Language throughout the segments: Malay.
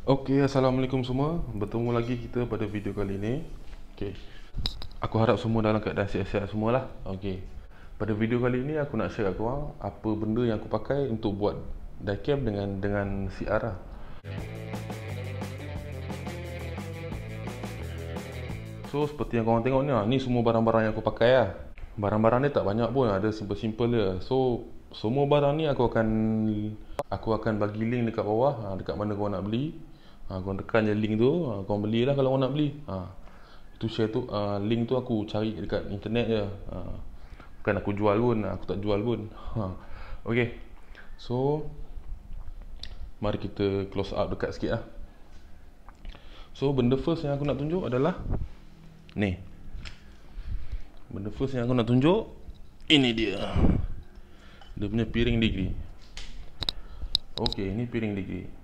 Okey, Assalamualaikum semua. Bertemu lagi kita pada video kali ini. Okey. Aku harap semua dalam keadaan sihat-sihat semualah. Okey. Pada video kali ini aku nak share kat korang apa benda yang aku pakai untuk buat diecam dengan CR lah. So seperti yang korang tengok ni semua barang-barang yang aku pakai lah. Barang-barang ni tak banyak pun, ada simple-simple je. So semua barang ni aku akan bagi link dekat bawah, dekat mana korang nak beli. Korang tekan je link tu, korang belilah kalau korang nak beli. Itu share tu, link tu aku cari dekat internet je. Bukan aku jual pun, aku tak jual pun. Okay. So mari kita close up dekat sikit lah. So benda first yang aku nak tunjuk adalah ni. Benda first yang aku nak tunjuk, ini dia. Dia punya piring degree. Okey, ni piring degree.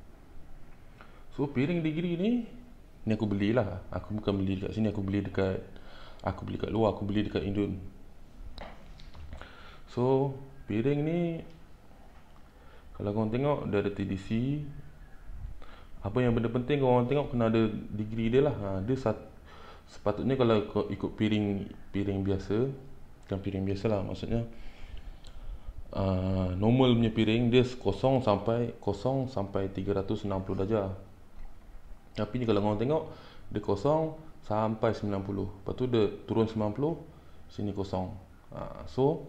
So piring degree ni aku belilah. Aku bukan beli dekat sini, aku beli kat luar, aku beli dekat Indon. So piring ni kalau korang tengok dia ada TDC. Apa yang benda penting korang tengok kena ada degree dia lah. Dia sepatutnya kalau kau ikut piring biasa, bukan piring biasa lah, maksudnya normal punya piring dia 0 sampai 360 darjah. Tapi ni kalau korang tengok dia 0 sampai 90. Lepas tu dia turun 90, sini 0. So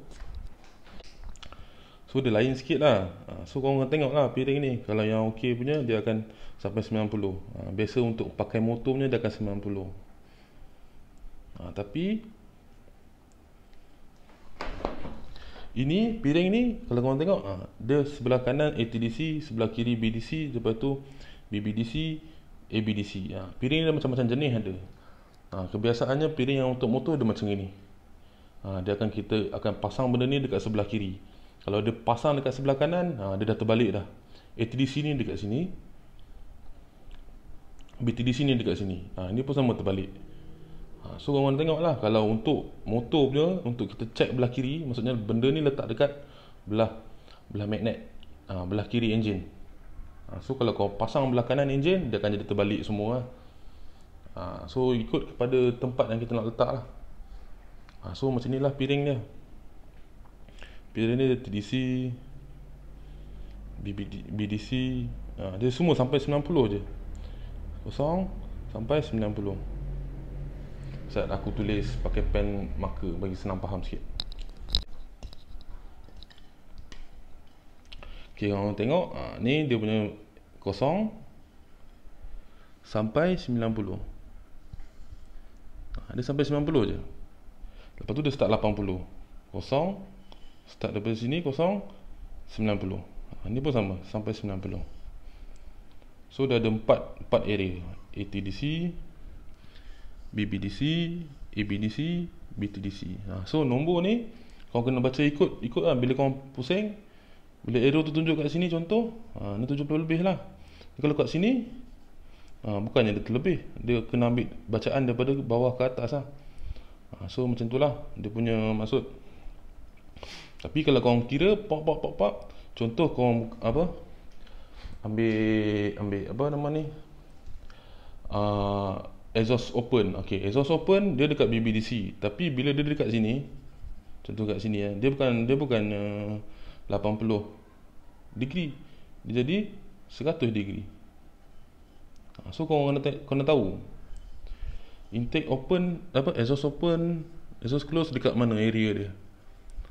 dia lain sikit lah. So korang tengok lah piring ni, kalau yang ok punya dia akan sampai 90. Biasa untuk pakai motor punya dia akan 90. Tapi ini piring ni kalau korang tengok, dia sebelah kanan ATDC, sebelah kiri BDC, lepas tu BBDC, ABDC. Piring ni macam-macam jenis ada. Kebiasaannya piring yang untuk motor dia macam ni. Kita akan pasang benda ni dekat sebelah kiri. Kalau dia pasang dekat sebelah kanan, dia dah terbalik dah. ATDC ni dekat sini, BTDC ni dekat sini. Ini pun sama terbalik. So korang tengok lah, kalau untuk motor punya, untuk kita check belah kiri, maksudnya benda ni letak dekat belah magnet, belah kiri enjin. So kalau kau pasang belah kanan enjin, dia akan jadi terbalik semua lah. So ikut kepada tempat yang kita nak letak lah. So macam ni lah piring dia. Piring ni TDC, BDC, dia semua sampai 90 je. 0 sampai 90. Saat aku tulis pakai pen marker bagi senang faham sikit. Okay, korang tengok, ni dia punya 0 sampai 90. Dia sampai 90 je. Lepas tu dia start 80. 0 start daripada sini 0 90. Ni pun sama sampai 90. So dah ada 4 area, ATDC, BBDC, ABDC, BTDC. So nombor ni kau kena baca ikut lah. Bila kau pusing, bila arrow tu tunjuk kat sini contoh, ni 70 lebih lah. Kalau kat sini, bukannya dia terlebih, dia kena ambil bacaan daripada bawah ke atas lah. So macam tu lah dia punya maksud. Tapi kalau kau kira pop, contoh kau ambil apa nama ni, exhaust open. Okay, exhaust open dia dekat BBDC, tapi bila dia dekat sini, contoh kat sini dia bukan 80 degree, dia jadi 100 degree. So kau kena tahu intake open, exhaust open, exhaust close dekat mana area dia.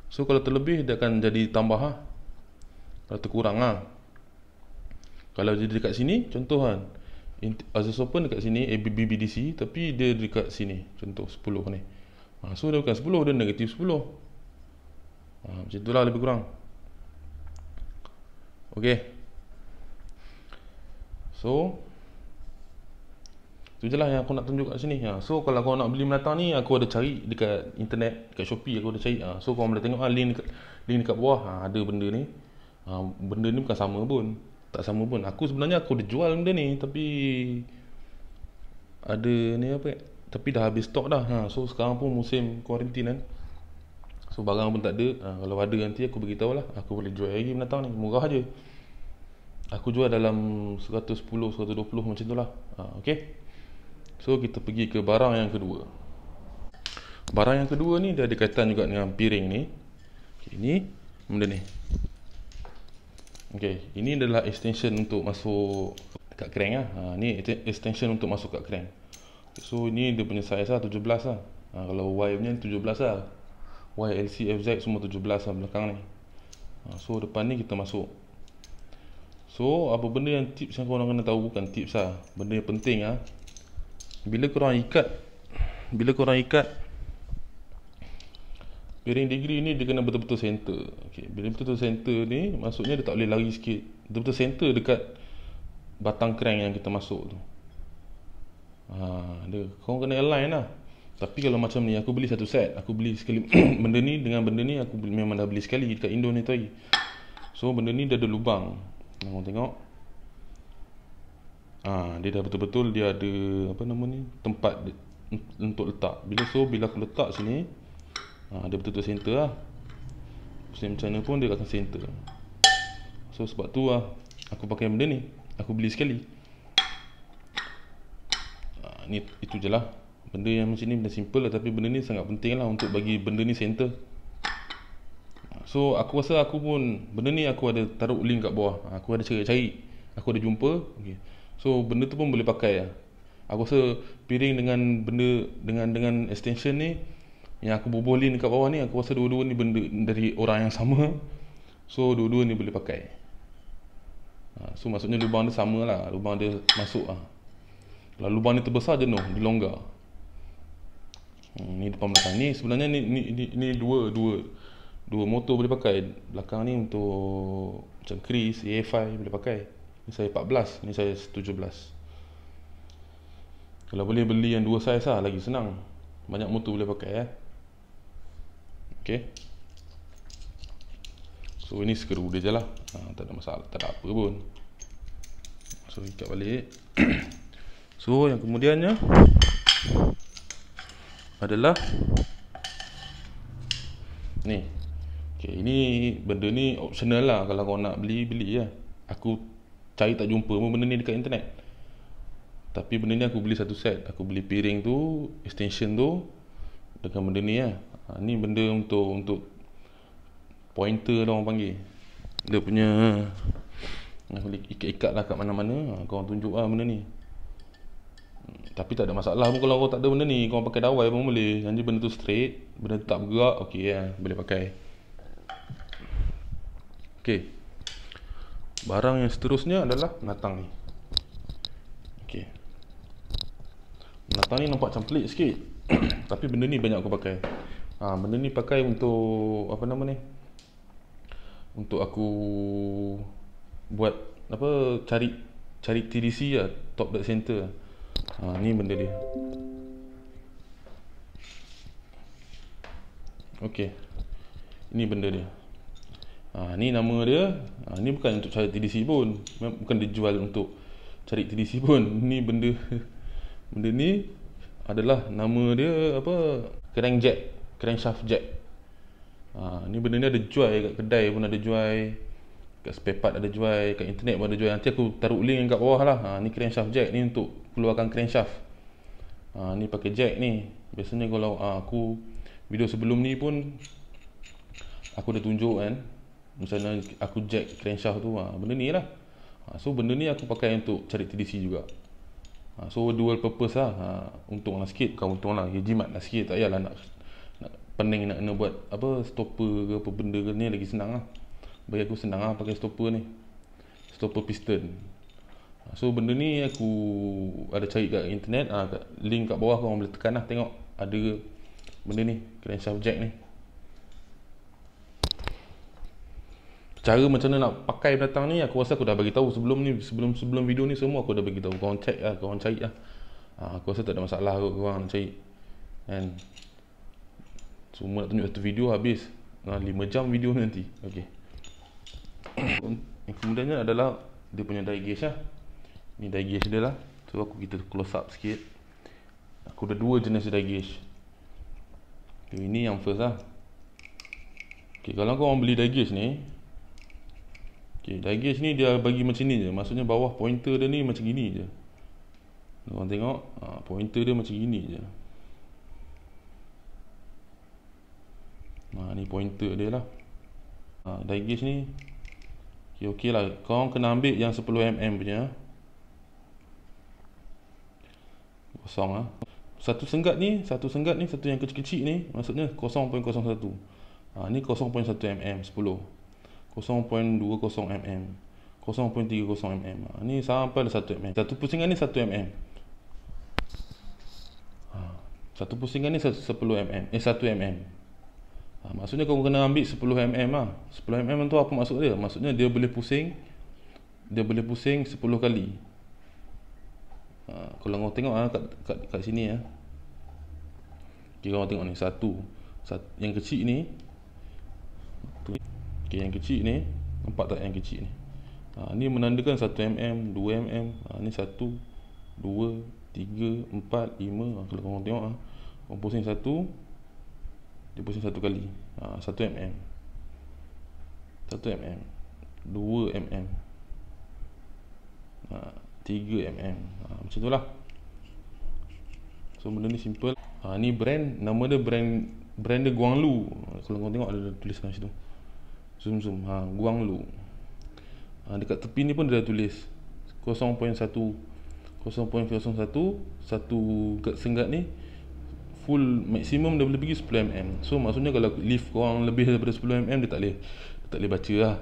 So kalau terlebih dia akan jadi tambah lah. Kalau terkurang lah. Kalau dia dekat sini, contoh kan, exhaust open dekat sini, BBDC, tapi dia dekat sini, contoh 10 ni. So dia bukan 10, dia negatif 10. Macam itulah lebih kurang. Okay. So itu je lah yang aku nak tunjuk kat sini. So kalau kau nak beli menatang ni, aku ada cari dekat internet, dekat Shopee aku ada cari. So kau boleh tengok link dekat bawah. Ada benda ni. Benda ni bukan sama pun. Tak sama pun. Sebenarnya aku ada jual benda ni, tapi ada ni tapi dah habis stok dah. So sekarang pun musim kuarantin kan. So barang pun tak ada. Kalau ada nanti aku beritahu lah. Aku boleh jual lagi menatang ni. Murah je. Aku jual dalam 110, 120 macam tu lah. Okay. So kita pergi ke barang yang kedua. Barang yang kedua ni dia ada kaitan juga dengan piring ni. Okay, ini benda ni. Okay, ini adalah extension untuk masuk kat crank lah. Ni extension untuk masuk kat crank. So ini dia punya size lah, 17 lah. Kalau Y punya 17 lah. Y, LC, FZ semua 17 lah belakang ni. So depan ni kita masuk. So apa benda yang tips yang korang kena tahu, bukan tips lah, benda yang penting lah. Bila korang ikat piring degree ni, dia kena betul-betul center. Okay, bila betul-betul center ni, maksudnya dia tak boleh lari sikit. Betul-betul center dekat batang crank yang kita masuk tu. Dia korang kena align lah. Tapi kalau macam ni, aku beli satu set, aku beli sekali benda ni dengan benda ni aku memang dah beli sekali dekat Indo ni tu lagi. So benda ni dia ada lubang. Korang tengok. Dia dah betul-betul dia ada apa nama ni, tempat untuk letak. Bila aku letak sini, dia betul-betul center lah. Macam mana pun dia akan center. So sebab tu lah aku pakai benda ni. Aku beli sekali. Itu je lah. Benda yang macam ni benda simple lah, tapi benda ni sangat penting lah untuk bagi benda ni center. So aku rasa aku pun benda ni aku ada taruh link kat bawah. Aku ada cari, aku ada jumpa. Okay. So benda tu pun boleh pakai lah. Aku rasa piring dengan benda dengan extension ni yang aku bubuh link kat bawah ni, aku rasa dua-dua ni benda dari orang yang sama. So dua-dua ni boleh pakai. So maksudnya lubang dia sama lah, lubang dia masuk lah. Kalau lubang ni terbesar jenuh, dia longgar. Ni depan belakang ni sebenarnya ni dua motor boleh pakai. Belakang ni untuk macam Chris A5 boleh pakai. Ni saya 14, ni saya 17. Kalau boleh beli yang dua saiz lah, lagi senang. Banyak motor boleh pakai Okay. So ini skru dia je lah. Tak ada masalah, tak ada apa pun. So ikat balik. So yang kemudiannya adalah ni. Okay, ini benda ni optional lah. Kalau kau nak beli lah. Aku cari tak jumpa pun benda ni dekat internet. Tapi benda ni aku beli satu set. Aku beli piring tu, extension tu dengan benda ni lah. Ni benda untuk pointer lah orang panggil. Dia punya aku boleh ikat-ikat lah kat mana-mana. Korang tunjuk lah benda ni. Tapi tak ada masalah pun kalau kau tak ada benda ni. Kau pakai dawai pun boleh. Janji benda tu straight, benda tu tak bergerak, okey lah, boleh pakai. Okey. Barang yang seterusnya adalah penatang ni. Okey. Penatang ni nampak macam pelik sikit. Tapi benda ni banyak aku pakai. Benda ni pakai untuk apa nama ni? Untuk aku buat apa, cari TDC lah, top dead center. Ni benda dia. Okey. Ini benda dia. Ni nama dia. Ni bukan untuk cari TDC pun. Bukan dijual untuk cari TDC pun. Ni benda ni adalah nama dia apa? Crankshaft jack. Ni benda ni ada jual kat kedai pun ada jual. Kat spare part ada jual, kat internet pun ada jual. Nanti aku taruh link kat bawah lah. Ni crankshaft jack ni untuk keluarkan crankshaft. Ni pakai jack ni. Biasanya kalau aku video sebelum ni pun aku dah tunjuk kan, misalnya aku jack crankshaft tu, benda ni lah. So benda ni aku pakai untuk cari TDC juga. So dual purpose lah. Untung lah sikit, bukan untung lah, jimat lah sikit. Tak payahlah nak pening nak kena buat apa, stopper ke apa benda ke, ni lagi senang lah. Bagi aku senang lah pakai stopper ni, stopper piston. So benda ni aku ada cari kat internet, kat link kat bawah korang boleh tekan lah, tengok ada benda ni, crankshaft jack ni. Cara macam mana nak pakai penatang ni aku rasa aku dah bagi tahu sebelum ni, sebelum video ni semua aku dah bagi tahu. Korang check lah, korang cari lah. Aku rasa tak ada masalah kot korang nak cari kan. Semua nak tunjuk satu video habis 5 jam video ni nanti. Okey. Yang kemudiannya adalah dia punya die gauge lah. Ni die gauge dia lah. So kita close up sikit. Aku ada dua jenis die gauge. Okay, ini yang first lah. Okay, kalau korang beli die gauge ni, Okay, die gauge ni dia bagi macam ni je. Maksudnya bawah pointer dia ni macam gini je. Korang tengok, pointer dia macam gini je. Ni pointer dia lah. Die gauge ni okey lah. Korang kena ambil yang 10mm punya. Kosong lah. Satu senggat ni, satu yang kecil-kecil ni, maksudnya 0.01. Ni 0.1 mm, 10. 0.20 mm, 0.30 mm. Ni sampai dah 1 mm. Satu pusingan ni 1 mm. Satu pusingan ni 10 mm, 1 mm. Maksudnya kau kena ambil 10 mm lah. 10 mm tu apa maksud dia? Maksudnya dia boleh pusing 10 kali. Kalau kau tengok kat sini ya. Okay, kau tengok ni satu yang kecil ni. Okay, yang kecil ni, nampak tak yang kecil ni? Ni menandakan 1 mm, 2 mm. Ni 1, 2, 3, 4, 5. Kalau korang tengok korang pusing satu, dia pusing satu kali. 1 mm, 1 mm, 2 mm, 3 mm. Macam tu lah. So benda ni simple. Ni brand, nama dia brand dia Guanglu. Kalau korang tengok ada tulis kat situ. Zoom. Guanglu. Dekat tepi ni pun dia dah tulis 0.1, 0.01. Satu senggat ni full maksimum dia boleh pergi 10 mm. So maksudnya kalau lift korang lebih daripada 10 mm dia tak boleh baca lah.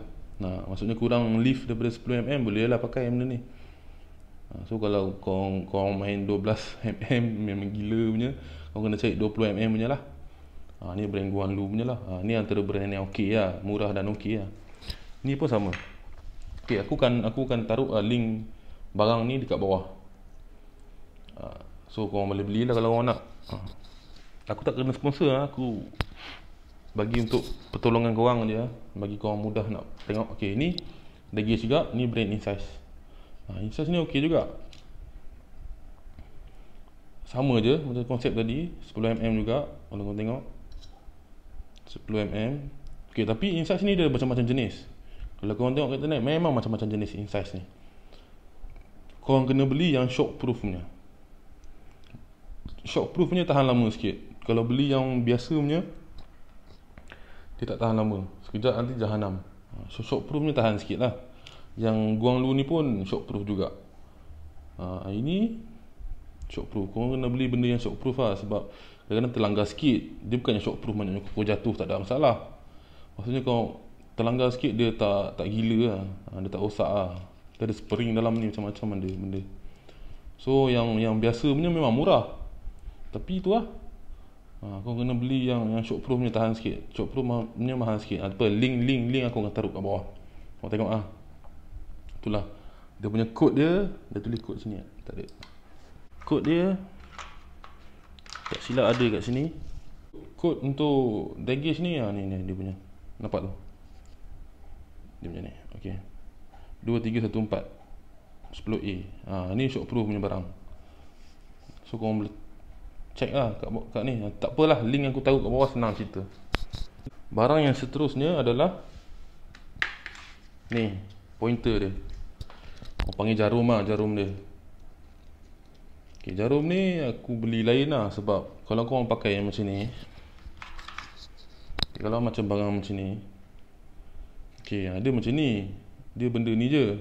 Maksudnya kurang lift daripada 10 mm boleh lah pakai benda ni. So kalau korang main 12 mm memang gila punya, korang kena cari 20 mm punya lah. Ni brand Guanglu punya lah. Ni antara brand yang okey lah, murah dan okey lah. Ni pun sama. Okay, aku akan taruh link barang ni dekat bawah. So korang boleh belilah kalau korang nak. Aku tak kena sponsor lah. Aku bagi untuk pertolongan korang je, bagi korang mudah nak tengok. Okay, ni die gauge juga. Ni brand Insize. Insize ni okey juga. Sama je macam konsep tadi, 10mm juga. Kalau korang tengok 10mm. Okay, tapi Insize ni dia macam-macam jenis. Kalau korang tengok kat internet, memang macam-macam jenis Insize ni. Korang kena beli yang shockproof punya. Shockproof punya tahan lama sikit. Kalau beli yang biasa punya, dia tak tahan lama. Sekejap nanti jahanam. So shockproof punya tahan sikit lah. Yang Guanglu ni pun shockproof juga. Ini shockproof. Korang kena beli benda yang shockproof lah. Sebab kadang-kadang terlanggar sikit, dia bukannya shockproof, maknanya kau jatuh tak ada masalah. Maksudnya kau terlanggar sikit, dia tak gila lah. Dia tak rosak lah. Dia ada spring dalam ni, macam-macam benda. So yang biasa punya memang murah. Tapi tu lah, kau kena beli yang shockproof punya tahan sikit. Shockproof punya mahal sikit. Link aku akan taruh kat bawah. Kau tengok lah. Itulah dia punya kod dia. Dia tulis kod sini. Tak ada. Kod dia tak silap ada kat sini. Kod untuk die gauge ni, ni dia punya. Nampak tu? Dia punya ni. Okey. 2314 10A. Ni shockproof punya barang. So korang boleh check lah kat ni. Tak apalah, link aku taruh kat bawah, senang cerita. Barang yang seterusnya adalah ni, pointer dia. Orang panggil jarum lah, jarum dia. Okay, jarum ni aku beli lain lah. Sebab kalau korang pakai yang macam ni, kalau macam barang macam ni, okay, dia macam ni. Dia benda ni je.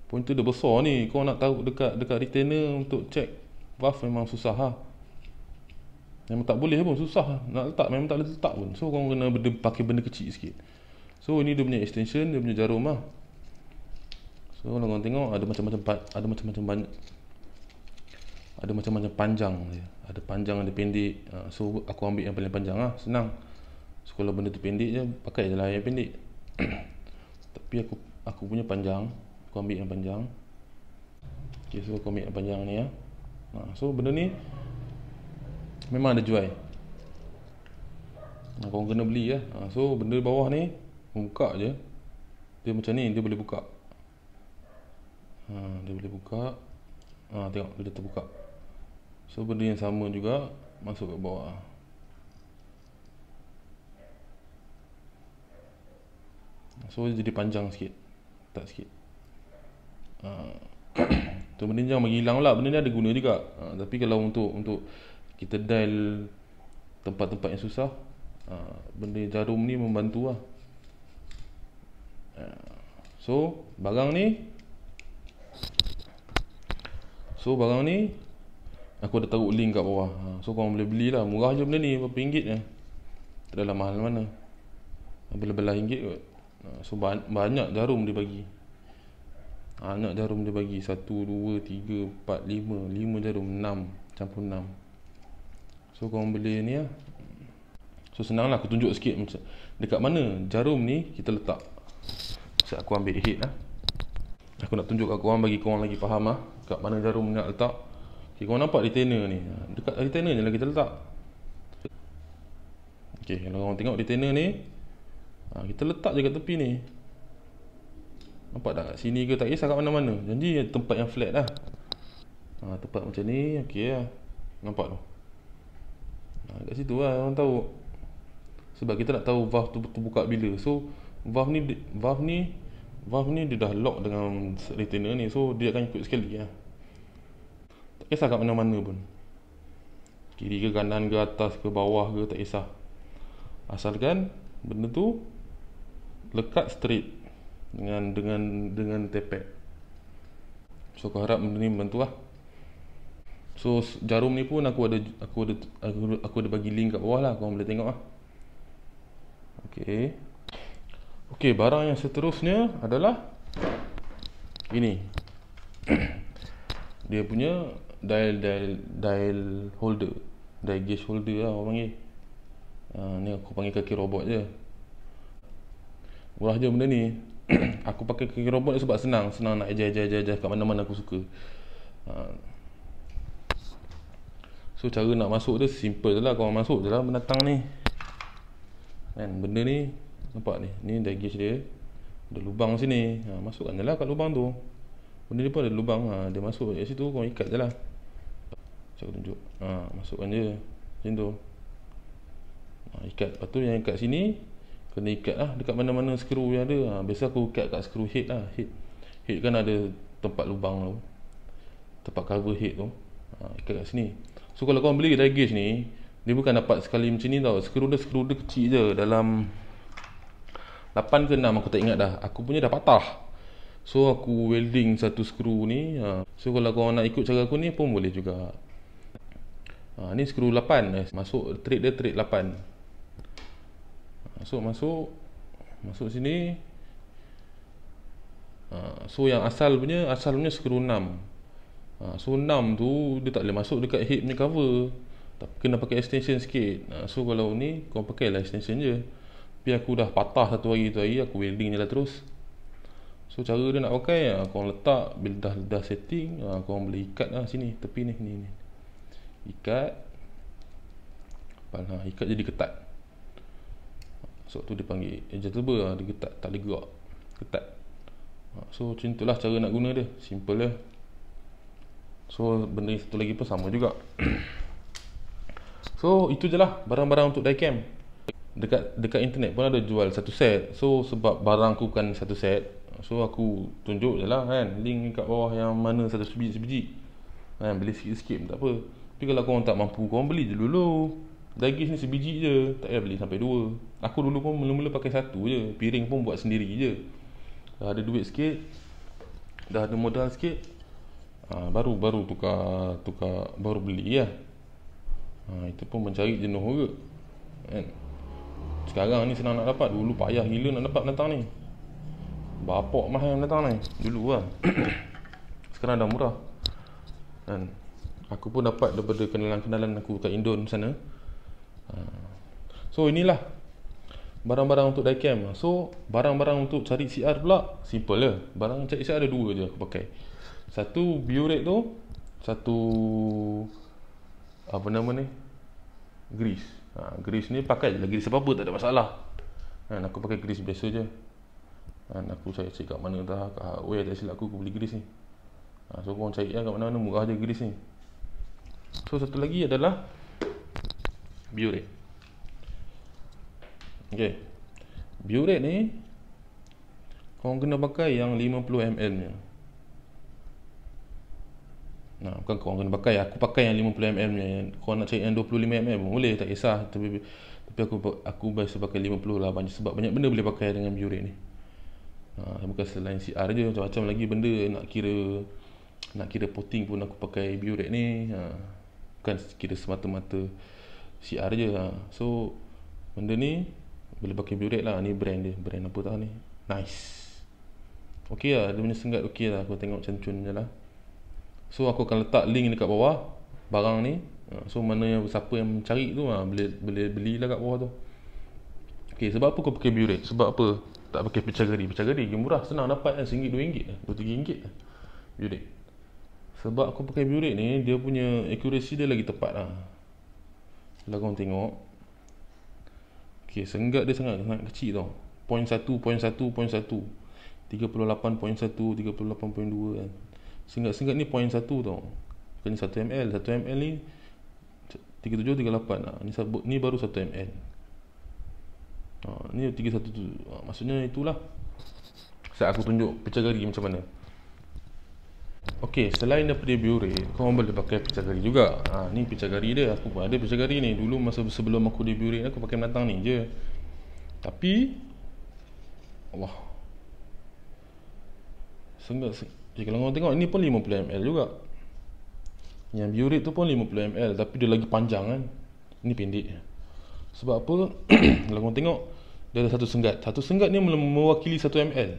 Pointer dia besar ni. Kau nak taruh dekat retainer untuk check valve memang susah lah. Memang tak boleh pun, susah nak letak, memang tak boleh letak pun. So korang kena pakai benda kecil sikit. So ini dia punya extension, dia punya jarum lah. So kalau korang tengok ada macam-macam banyak. Ada macam-macam panjang dia. Ada panjang, ada pendek. So aku ambil yang paling panjang lah, senang. So kalau benda tu pendek je, pakai je lah yang pendek. Tapi aku punya panjang. Aku ambil yang panjang. Okay, so aku ambil yang panjang ni ya. So benda ni memang ada jual. Korang kena beli ya. So benda bawah ni, buka je, dia macam ni, dia boleh buka. Dia boleh buka. Tengok dia terbuka. So benda yang sama juga masuk ke bawah. So dia jadi panjang sikit. Ketat sikit. Tu benda ni jangan bagi hilang pula. Benda ni ada guna juga. Tapi kalau untuk kita dial tempat-tempat yang susah, benda jarum ni membantu lah. So barang ni aku ada taruh link kat bawah. So korang boleh beli lah. Murah je benda ni, berapa ringgit je. Tak adalah mahal mana, belah-belah ringgit kot. So banyak jarum dia bagi. Banyak jarum dia bagi. 1, 2, 3, 4, 5 jarum, 6 campur 6. So korang boleh ni lah. So senang lah, aku tunjuk sikit macam dekat mana jarum ni kita letak. So aku ambil head lah. Aku nak tunjuk kat korang, bagi korang lagi faham lah kat mana jarum ni nak letak. Okay, korang nampak retainer ni? Dekat retainer je lah kita letak. Okay, kalau korang tengok retainer ni, kita letak je kat tepi ni. Nampak tak? Kat sini ke, tak kisah kat mana-mana. Janji tempat yang flat lah. Tempat macam ni, okey lah. Nampak tu? Kat situ lah orang tahu. Sebab kita nak tahu valve tu terbuka bila. So valve ni dia dah lock dengan retainer ni. So dia akan ikut sekali lah. Tak kisah kat mana-mana pun. Kiri ke kanan ke atas ke bawah ke, tak kisah. Asalkan benda tu lekat straight dengan tepek. So aku harap benda ni membantu lah. So jarum ni pun aku ada bagi link kat bawah lah, korang boleh tengok lah. Okey, barang yang seterusnya adalah ini. Dia punya dial holder, dial gauge holder lah orang panggil. Ni aku panggil kaki robot je. Murah je benda ni. Aku pakai kaki robot ni sebab senang nak ejar kat mana-mana aku suka. So cara nak masuk dia simple je lah. Korang masuk je lah binatang ni kan. Benda ni nampak ni dial gauge dia. Ada lubang sini. Masukkan je lah kat lubang tu. Benda ni pun ada lubang. Dia masuk kat situ, korang ikat je lah. Saya tunjuk. Masukkan je macam tu. Ikat. Lepas tu yang ikat sini kena ikat lah dekat mana-mana skru yang ada. Biasa aku ikat kat skru head lah. Head kan ada tempat lubang tu, tempat cover head tu. Ikat kat sini. So kalau korang beli dial gauge ni, dia bukan dapat sekali macam ni tau. Skru dia kecil je, dalam 8 ke 6 aku tak ingat dah. Aku punya dah patah. So aku welding satu skru ni. So kalau korang nak ikut cara aku ni pun boleh juga. Ni skru 8. Masuk thread dia, thread 8. Masuk sini. So yang asal punya skru 6. So 6 tu dia tak boleh masuk dekat head punya cover. Kena pakai extension sikit. So kalau ni korang pakailah extension je. Tapi aku dah patah satu hari aku welding je lah terus. So cara dia nak pakai, korang letak bila dah setting, korang boleh ikat lah sini tepi ni. Ikat. Ikat jadi ketat. So tu dia panggil adjustable. Dia ketat, tak boleh gerak. Ketat. So macam itulah cara nak guna dia. Simple je. So benda satu lagi pun sama juga. So itu je lah barang-barang untuk diecam. Dekat internet pun ada jual satu set. So sebab barang aku bukan satu set, so aku tunjuk je lah kan, link kat bawah yang mana satu sebiji kan. Beli sikit-sikit pun tak apa. Tapi kalau korang tak mampu, korang beli je dulu. Dial gauge ni sebiji je, tak payah beli sampai 2. Aku dulu pun mula-mula pakai satu je. Piring pun buat sendiri je. Dah ada duit sikit, dah ada modal sikit, baru tukar baru beli lah. Itu pun mencari jenuh juga kan. Sekarang ni senang nak dapat. Dulu payah gila nak dapat binatang ni. Bapak mahal binatang ni dulu lah. Sekarang dah murah kan. Aku pun dapat daripada kenalan-kenalan aku kat Indon sana. So inilah barang-barang untuk diecam. So barang-barang untuk cari CR pula simple je. Barang cari CR ada 2 je aku pakai. Satu biorate tu, satu apa nama ni, grease. Grease ni pakai je lah, grease apa-apa tak ada masalah kan. Aku pakai grease biasa je kan. Aku cari kat mana dah, kat hardware tak silap aku beli grease ni. So korang cari lah kat mana-mana, murah je grease ni. So satu lagi adalah biorate. Okay, biorate ni korang kena pakai yang 50ml nya. Nah, bukan korang kena pakai, aku pakai yang 50ml nya. Korang nak cari yang 25ml pun boleh, tak kisah. Tapi aku biasa pakai 50 lah, sebab banyak benda boleh pakai dengan biuret ni. Bukan selain CR je, macam-macam lagi benda nak kira potting pun aku pakai biuret ni. Bukan kira semata-mata CR je. So benda ni boleh pakai biuret lah. Ni brand dia, brand apa tau ni, Nice. Okey lah, dia punya senggat okey lah. Aku tengok cancun je lah. So aku akan letak link dekat bawah barang ni. So mana yang siapa yang mencari tu boleh belilah kat bawah tu. Okey, sebab apa kau pakai biuret? Sebab apa tak pakai pecah gari? Pecah gari murah, senang dapat kan, RM1, RM2, RM3 biuret. Sebab aku pakai biuret ni, dia punya accuracy dia lagi tepat lah. Kalau korang tengok, okey, senggat dia sangat kecil tau. 0.1 38.1 38.2 kan. Senggat ni 0.1 tau. Bukan 1ml. 1ml ni 37 38 ni baru 1ml. Ni 317. Maksudnya itulah. Saya aku tunjuk pecah gari macam mana. Okey, selain daripada biuret, korang boleh pakai pecah gari juga. Ni pecah gari dia. Aku pun ada pecah gari ni. Dulu masa sebelum aku di biuret aku pakai menatang ni je. Tapi Allah, senggat. Kalau korang tengok, ni pun 50ml juga. Yang biuret tu pun 50ml, tapi dia lagi panjang kan. Ni pendek. Sebab apa? Kalau korang tengok, dia ada satu senggat. Satu senggat ni mewakili 1ml.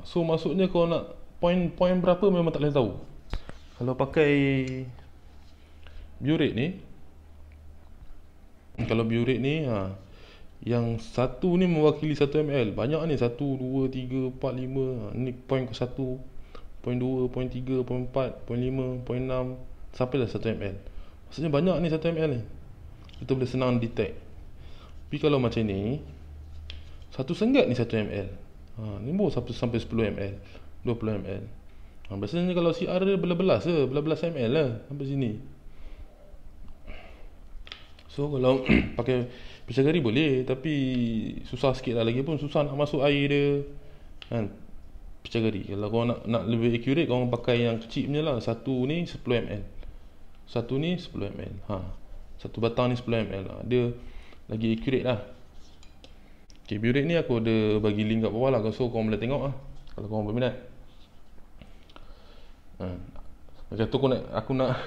So maksudnya kau nak poin berapa memang tak boleh tahu. Kalau pakai biuret ni, kalau biuret ni yang satu ni mewakili 1ml. Banyak ni, 1, 2, 3, 4, 5. Ni poin ke 1, poin 2, poin 3, poin 4, poin 5, poin 6, sampai dah 1ml. Maksudnya banyak ni 1ml ni. Kita boleh senang detect. Tapi kalau macam ni, satu senggat ni 1ml. Ni baru sampai 10ml, 20ml. Biasanya kalau CR dia belas-belas ml lah sampai sini. So kalau pakai pecah gari boleh, tapi susah sikit lah. Lagi pun susah nak masuk air dia kan, pecah gari. Kalau korang nak lebih accurate, korang pakai yang kecil punya lah. Satu ni 10ml, satu ni 10ml. Satu batang ni 10ml lah. Dia lagi accurate lah. Okay, biuret ni aku ada bagi link kat bawah lah. So korang boleh tengok lah kalau korang berminat. Macam tu aku nak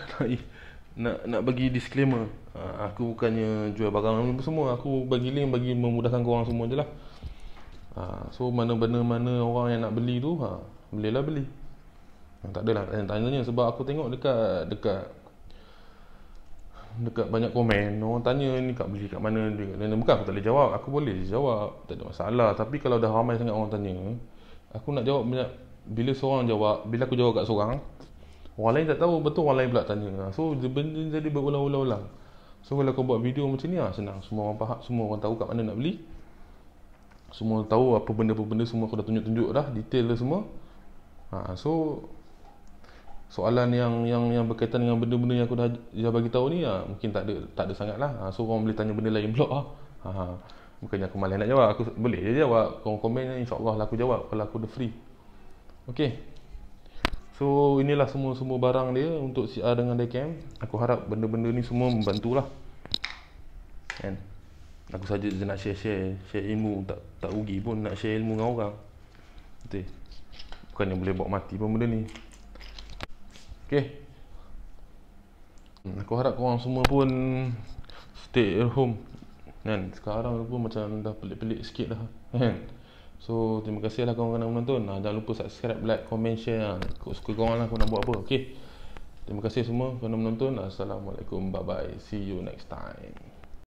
bagi disclaimer. Aku bukannya jual barang ni semua. Aku bagi link bagi memudahkan korang semua je lah. So mana orang yang nak beli tu, bolehlah beli. Tak adalah tanya-tanya. Sebab aku tengok dekat banyak komen, orang tanya ni kat beli kat mana. Bukan aku tak boleh jawab, aku boleh jawab, tak ada masalah. Tapi kalau dah ramai sangat orang tanya, aku nak jawab banyak. Bila aku jawab kat seorang, orang lain tak tahu, betul orang lain pula tanya. So benda jadi berulang-ulang. So kalau kau buat video macam ni, senang. Semua orang faham, semua orang tahu kat mana nak beli. Semua tahu apa benda semua aku dah tunjuk dah, detail dah semua. So soalan yang berkaitan dengan benda-benda yang aku dah bagi tahu ni, mungkin tak ada sangat lah. So korang boleh tanya benda lain pula. Bukannya aku malas nak jawab, aku boleh je jawab. Korang komen, insyaAllah lah aku jawab kalau aku dah free. Okay, so inilah semua barang dia untuk CR dengan diecam. Aku harap benda-benda ni semua membantulah kan. Aku saja je nak share ilmu, tak rugi pun nak share ilmu dengan orang. Betul, bukannya boleh bawa mati pun benda ni. Okay, aku harap korang semua pun stay at home kan. Sekarang pun macam dah pelik-pelik sikit dah kan. So terima kasih lah korang kerana menonton. Jangan lupa subscribe, like, comment, share. Suka korang lah aku nak buat apa. Okay, terima kasih semua kerana menonton. Assalamualaikum, bye bye, see you next time.